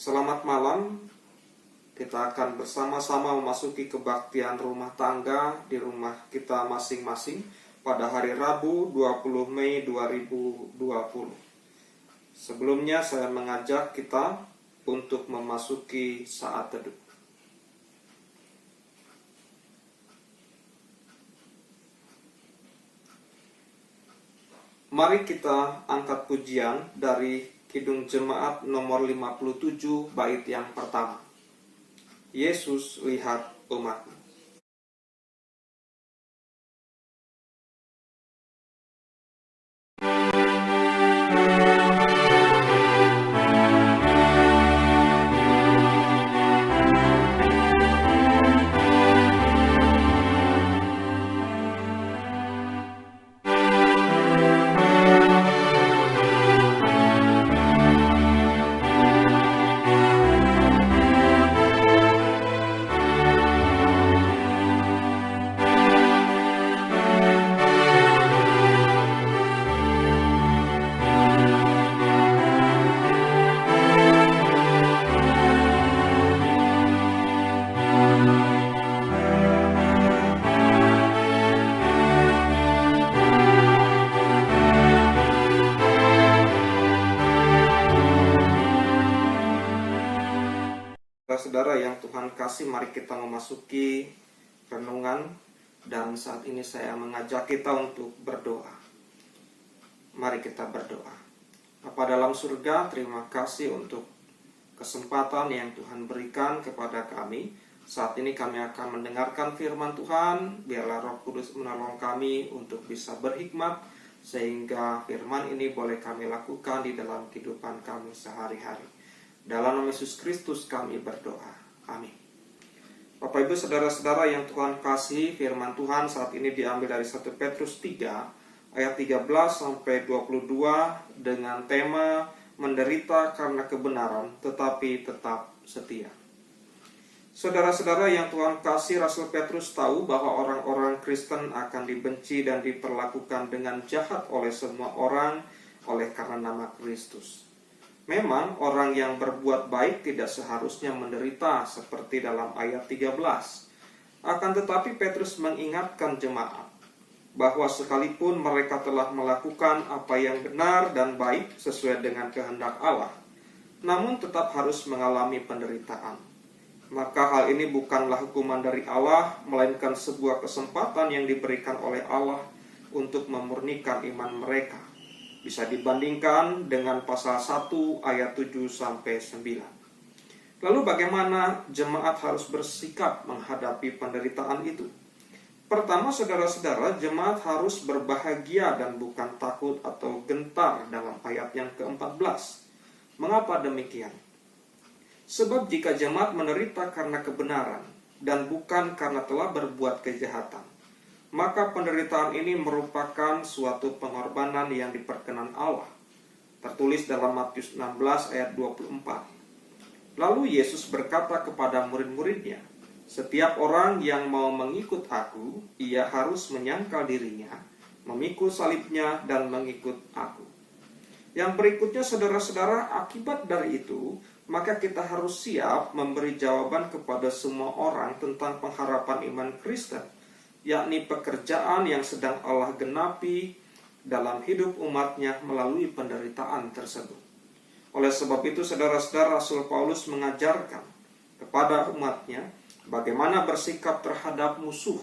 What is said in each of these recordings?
Selamat malam. Kita akan bersama-sama memasuki kebaktian rumah tangga di rumah kita masing-masing pada hari Rabu 20 Mei 2020. Sebelumnya saya mengajak kita untuk memasuki saat teduh. Mari kita angkat pujian dari Kidung Jemaat nomor 57 bait yang pertama. Yesus lihat umatnya. Saudara yang Tuhan kasih, mari kita memasuki renungan, dan saat ini saya mengajak kita untuk berdoa. Mari kita berdoa. Bapa dalam surga, terima kasih untuk kesempatan yang Tuhan berikan kepada kami. Saat ini kami akan mendengarkan firman Tuhan. Biarlah Roh Kudus menolong kami untuk bisa berhikmat, sehingga firman ini boleh kami lakukan di dalam kehidupan kami sehari-hari. Dalam nama Yesus Kristus kami berdoa. Amin. Bapak Ibu saudara-saudara yang Tuhan kasih, firman Tuhan saat ini diambil dari 1 Petrus 3 ayat 13 sampai 22 dengan tema menderita karena kebenaran tetapi tetap setia. Saudara-saudara yang Tuhan kasih, Rasul Petrus tahu bahwa orang-orang Kristen akan dibenci dan diperlakukan dengan jahat oleh semua orang oleh karena nama Kristus. Memang orang yang berbuat baik tidak seharusnya menderita seperti dalam ayat 13. Akan tetapi Petrus mengingatkan jemaat bahwa sekalipun mereka telah melakukan apa yang benar dan baik sesuai dengan kehendak Allah, namun tetap harus mengalami penderitaan. Maka hal ini bukanlah hukuman dari Allah, melainkan sebuah kesempatan yang diberikan oleh Allah untuk memurnikan iman mereka. Bisa dibandingkan dengan pasal 1 ayat 7 sampai 9. Lalu bagaimana jemaat harus bersikap menghadapi penderitaan itu? Pertama, saudara-saudara, jemaat harus berbahagia dan bukan takut atau gentar dalam ayat yang ke-14. Mengapa demikian? Sebab jika jemaat menderita karena kebenaran dan bukan karena telah berbuat kejahatan, maka penderitaan ini merupakan suatu pengorbanan yang diperkenan Allah. Tertulis dalam Matius 16 ayat 24. Lalu Yesus berkata kepada murid-muridnya, "Setiap orang yang mau mengikut aku, ia harus menyangkal dirinya, memikul salibnya dan mengikut aku." Yang berikutnya saudara-saudara, akibat dari itu, maka kita harus siap memberi jawaban kepada semua orang tentang pengharapan iman Kristen, yakni pekerjaan yang sedang Allah genapi dalam hidup umatnya melalui penderitaan tersebut. Oleh sebab itu, saudara-saudara, Rasul Paulus mengajarkan kepada umatnya bagaimana bersikap terhadap musuh,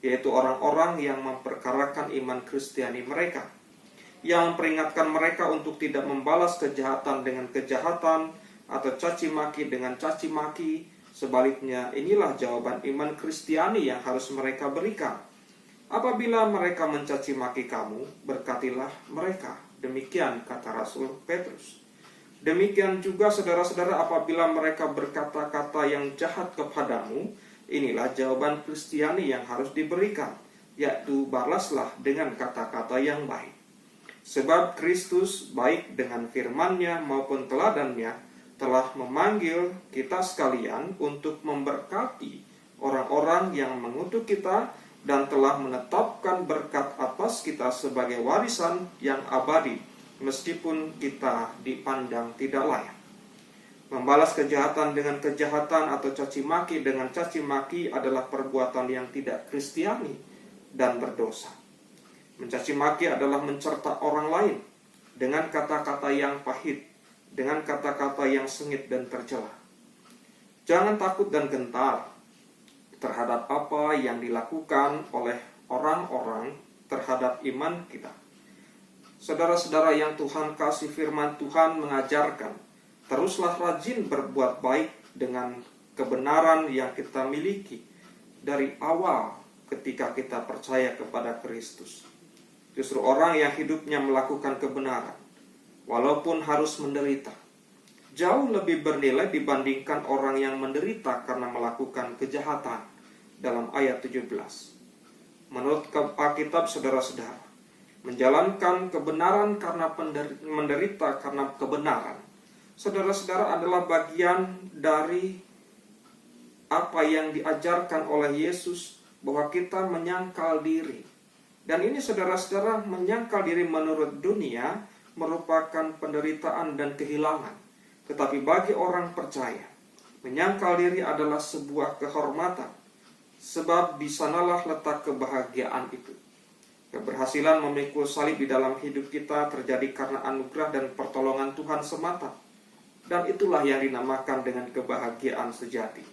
yaitu orang-orang yang memperkarakan iman Kristiani mereka, yang memperingatkan mereka untuk tidak membalas kejahatan dengan kejahatan atau caci maki dengan caci maki. Sebaliknya, inilah jawaban iman Kristiani yang harus mereka berikan. Apabila mereka mencaci maki kamu, berkatilah mereka. Demikian kata Rasul Petrus. Demikian juga saudara-saudara, apabila mereka berkata-kata yang jahat kepadamu, inilah jawaban Kristiani yang harus diberikan, yaitu balaslah dengan kata-kata yang baik. Sebab Kristus baik dengan firman-Nya maupun teladan-Nya telah memanggil kita sekalian untuk memberkati orang-orang yang mengutuk kita dan telah menetapkan berkat atas kita sebagai warisan yang abadi, meskipun kita dipandang tidak layak. Membalas kejahatan dengan kejahatan atau caci maki dengan caci maki adalah perbuatan yang tidak Kristiani dan berdosa. Mencaci maki adalah mencerca orang lain dengan kata-kata yang pahit, dengan kata-kata yang sengit dan tercela. Jangan takut dan gentar terhadap apa yang dilakukan oleh orang-orang terhadap iman kita. Saudara-saudara yang Tuhan kasih, firman Tuhan mengajarkan, teruslah rajin berbuat baik dengan kebenaran yang kita miliki dari awal ketika kita percaya kepada Kristus. Justru orang yang hidupnya melakukan kebenaran, walaupun harus menderita, jauh lebih bernilai dibandingkan orang yang menderita karena melakukan kejahatan. Dalam ayat 17. Menurut Alkitab, saudara-saudara, menjalankan kebenaran karena menderita karena kebenaran, saudara-saudara, adalah bagian dari apa yang diajarkan oleh Yesus, bahwa kita menyangkal diri. Dan ini, saudara-saudara, menyangkal diri menurut dunia merupakan penderitaan dan kehilangan. Tetapi bagi orang percaya, menyangkal diri adalah sebuah kehormatan, sebab di sanalah letak kebahagiaan itu. Keberhasilan memikul salib di dalam hidup kita terjadi karena anugerah dan pertolongan Tuhan semata. Dan itulah yang dinamakan dengan kebahagiaan sejati.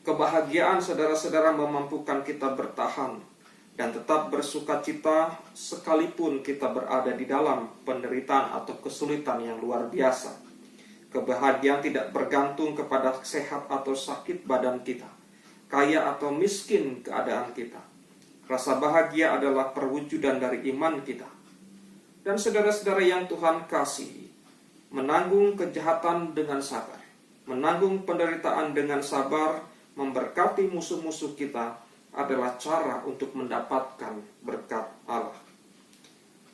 Kebahagiaan, saudara-saudara, memampukan kita bertahan dan tetap bersuka cita sekalipun kita berada di dalam penderitaan atau kesulitan yang luar biasa. Kebahagiaan tidak bergantung kepada sehat atau sakit badan kita, kaya atau miskin keadaan kita. Rasa bahagia adalah perwujudan dari iman kita. Dan saudara-saudara yang Tuhan kasih, menanggung kejahatan dengan sabar, menanggung penderitaan dengan sabar, memberkati musuh-musuh kita adalah cara untuk mendapatkan berkat Allah.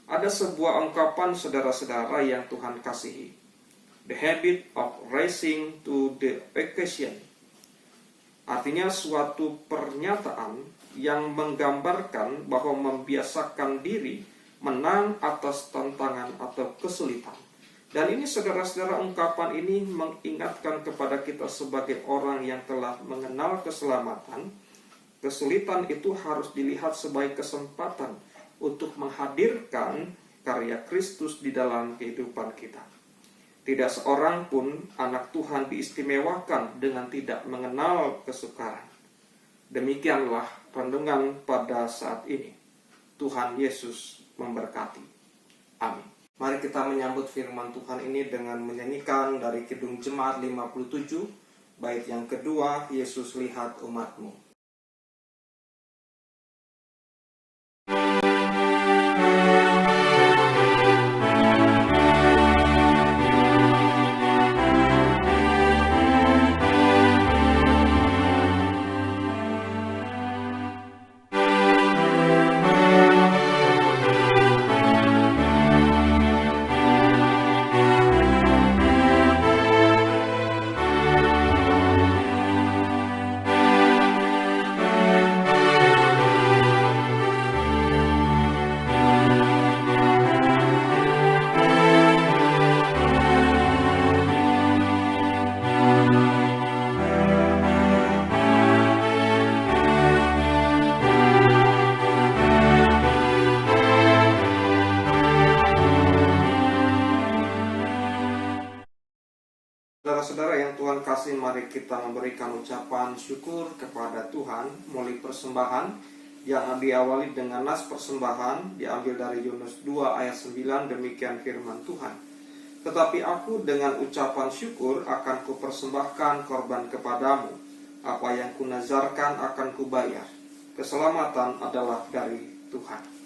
Ada sebuah ungkapan, saudara-saudara yang Tuhan kasihi, the habit of rising to the occasion. Artinya suatu pernyataan yang menggambarkan bahwa membiasakan diri menang atas tantangan atau kesulitan. Dan ini, saudara-saudara, ungkapan ini mengingatkan kepada kita sebagai orang yang telah mengenal keselamatan. Kesulitan itu harus dilihat sebagai kesempatan untuk menghadirkan karya Kristus di dalam kehidupan kita. Tidak seorang pun anak Tuhan diistimewakan dengan tidak mengenal kesukaran. Demikianlah renungan pada saat ini. Tuhan Yesus memberkati. Amin. Mari kita menyambut firman Tuhan ini dengan menyanyikan dari Kidung Jemaat 57, bait yang kedua, Yesus lihat umatmu. Saudara-saudara yang Tuhan kasih, mari kita memberikan ucapan syukur kepada Tuhan melalui persembahan yang diawali dengan nas persembahan diambil dari Yunus 2 ayat 9. Demikian firman Tuhan. Tetapi aku dengan ucapan syukur akan kupersembahkan korban kepadamu. Apa yang kunazarkan akan kubayar. Keselamatan adalah dari Tuhan.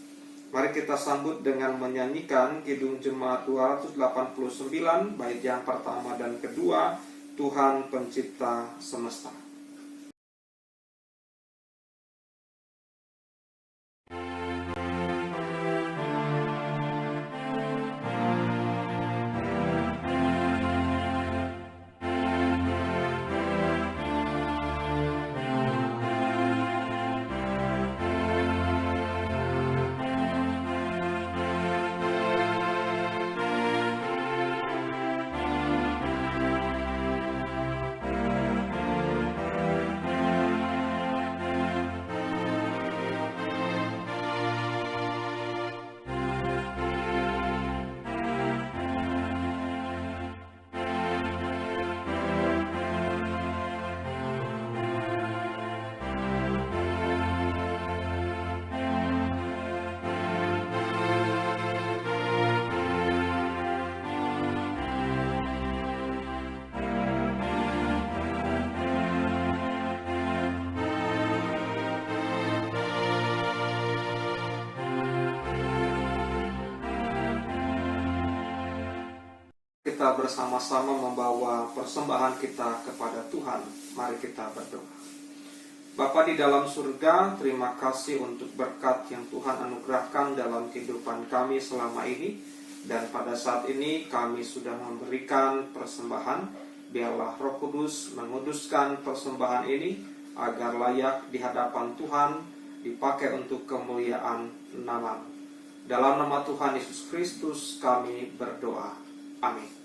Mari kita sambut dengan menyanyikan Kidung Jemaat 289, bait yang pertama dan kedua, Tuhan Pencipta Semesta. kita bersama-sama membawa persembahan kita kepada Tuhan. Mari kita berdoa. Bapa di dalam surga, terima kasih untuk berkat yang Tuhan anugerahkan dalam kehidupan kami selama ini. Dan pada saat ini kami sudah memberikan persembahan. Biarlah Roh Kudus menguduskan persembahan ini agar layak di hadapan Tuhan, dipakai untuk kemuliaan nama-Mu. Dalam nama Tuhan Yesus Kristus kami berdoa. Amin.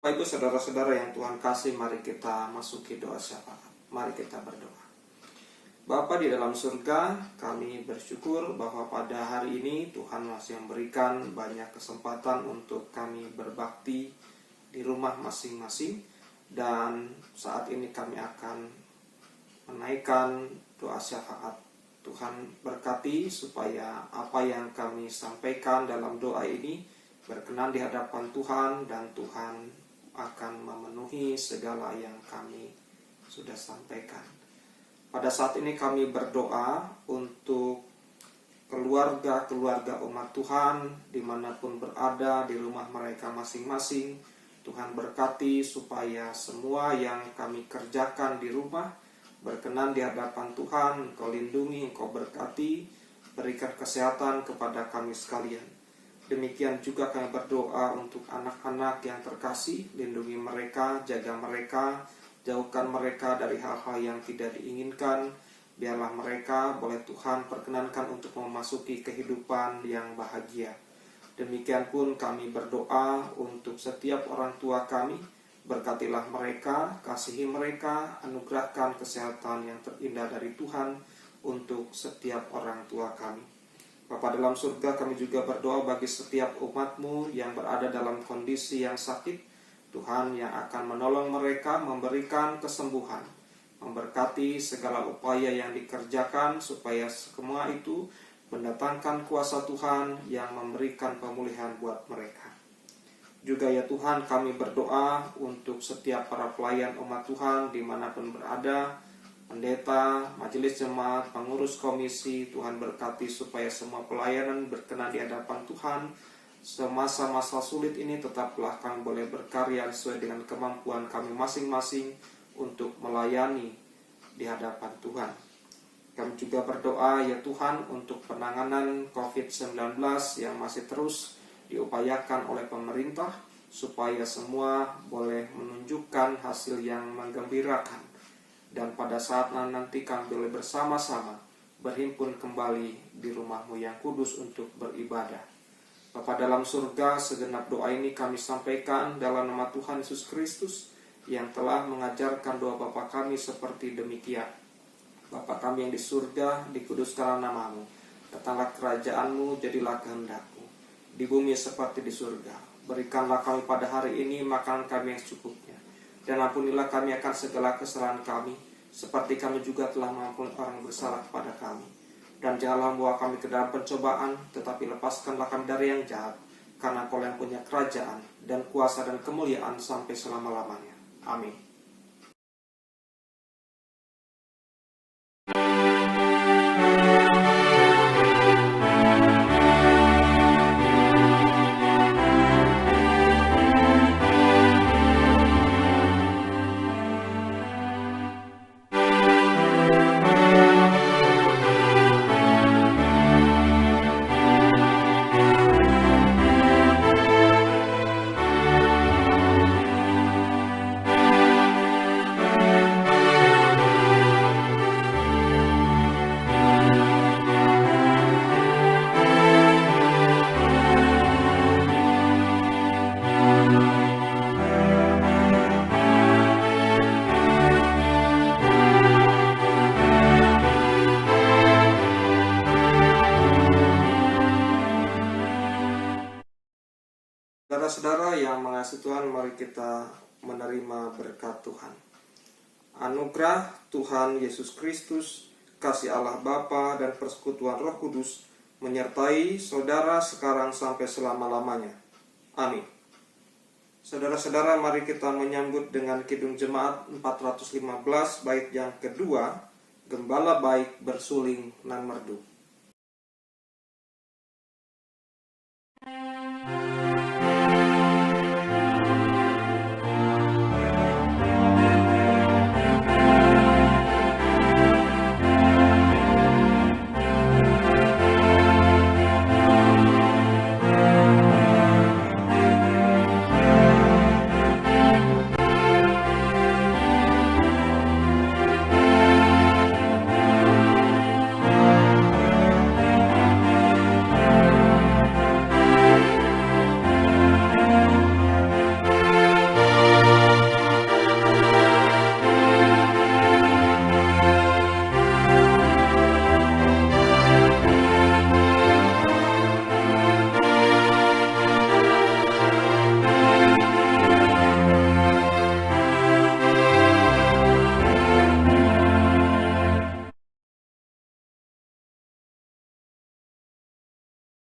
Bapak Ibu saudara-saudara yang Tuhan kasih, mari kita masuki doa syafaat. Mari kita berdoa. Bapa di dalam surga, kami bersyukur bahwa pada hari ini Tuhan masih memberikan banyak kesempatan untuk kami berbakti di rumah masing-masing. Dan saat ini kami akan menaikkan doa syafaat. Tuhan berkati supaya apa yang kami sampaikan dalam doa ini berkenan di hadapan Tuhan, dan Tuhan akan memenuhi segala yang kami sudah sampaikan. Pada saat ini kami berdoa untuk keluarga-keluarga umat Tuhan dimanapun berada di rumah mereka masing-masing. Tuhan berkati supaya semua yang kami kerjakan di rumah berkenan di hadapan Tuhan. Engkau lindungi, Engkau berkati, berikan kesehatan kepada kami sekalian. Demikian juga kami berdoa untuk anak-anak yang terkasih, lindungi mereka, jaga mereka, jauhkan mereka dari hal-hal yang tidak diinginkan. Biarlah mereka boleh Tuhan perkenankan untuk memasuki kehidupan yang bahagia. Demikian pun kami berdoa untuk setiap orang tua kami, berkatilah mereka, kasihi mereka, anugerahkan kesehatan yang terindah dari Tuhan untuk setiap orang tua kami. Bapa dalam surga, kami juga berdoa bagi setiap umat-Mu yang berada dalam kondisi yang sakit. Tuhan yang akan menolong mereka, memberikan kesembuhan, memberkati segala upaya yang dikerjakan supaya semua itu mendatangkan kuasa Tuhan yang memberikan pemulihan buat mereka. Juga ya Tuhan, kami berdoa untuk setiap para pelayan umat Tuhan dimanapun berada, pendeta, majelis jemaat, pengurus komisi. Tuhan berkati supaya semua pelayanan berkenan di hadapan Tuhan. Semasa-masa sulit ini tetaplah kami boleh berkarya sesuai dengan kemampuan kami masing-masing untuk melayani di hadapan Tuhan. Kami juga berdoa ya Tuhan untuk penanganan COVID-19 yang masih terus diupayakan oleh pemerintah, supaya semua boleh menunjukkan hasil yang menggembirakan. Dan pada saat nanti kami boleh bersama-sama berhimpun kembali di rumah-Mu yang kudus untuk beribadah. Bapa dalam surga, segenap doa ini kami sampaikan dalam nama Tuhan Yesus Kristus yang telah mengajarkan doa Bapa kami seperti demikian. Bapa kami yang di surga, dikuduskanlah nama-Mu. Datanglah kerajaan-Mu, jadilah kehendak-Mu di bumi seperti di surga. Berikanlah kami pada hari ini makanan kami yang secukupnya. Dan ampunilah kami akan segala kesalahan kami, seperti kami juga telah mengampuni orang yang bersalah kepada kami. Dan janganlah membawa kami ke dalam pencobaan, tetapi lepaskanlah kami dari yang jahat, karena Engkau yang punya kerajaan, dan kuasa dan kemuliaan sampai selama-lamanya. Amin. Saudara-saudara yang mengasihi Tuhan, mari kita menerima berkat Tuhan. Anugerah Tuhan Yesus Kristus, kasih Allah Bapa dan persekutuan Roh Kudus menyertai saudara sekarang sampai selama-lamanya. Amin. Saudara-saudara, mari kita menyambut dengan Kidung Jemaat 415 bait yang kedua, Gembala Baik Bersuling Nan Merdu.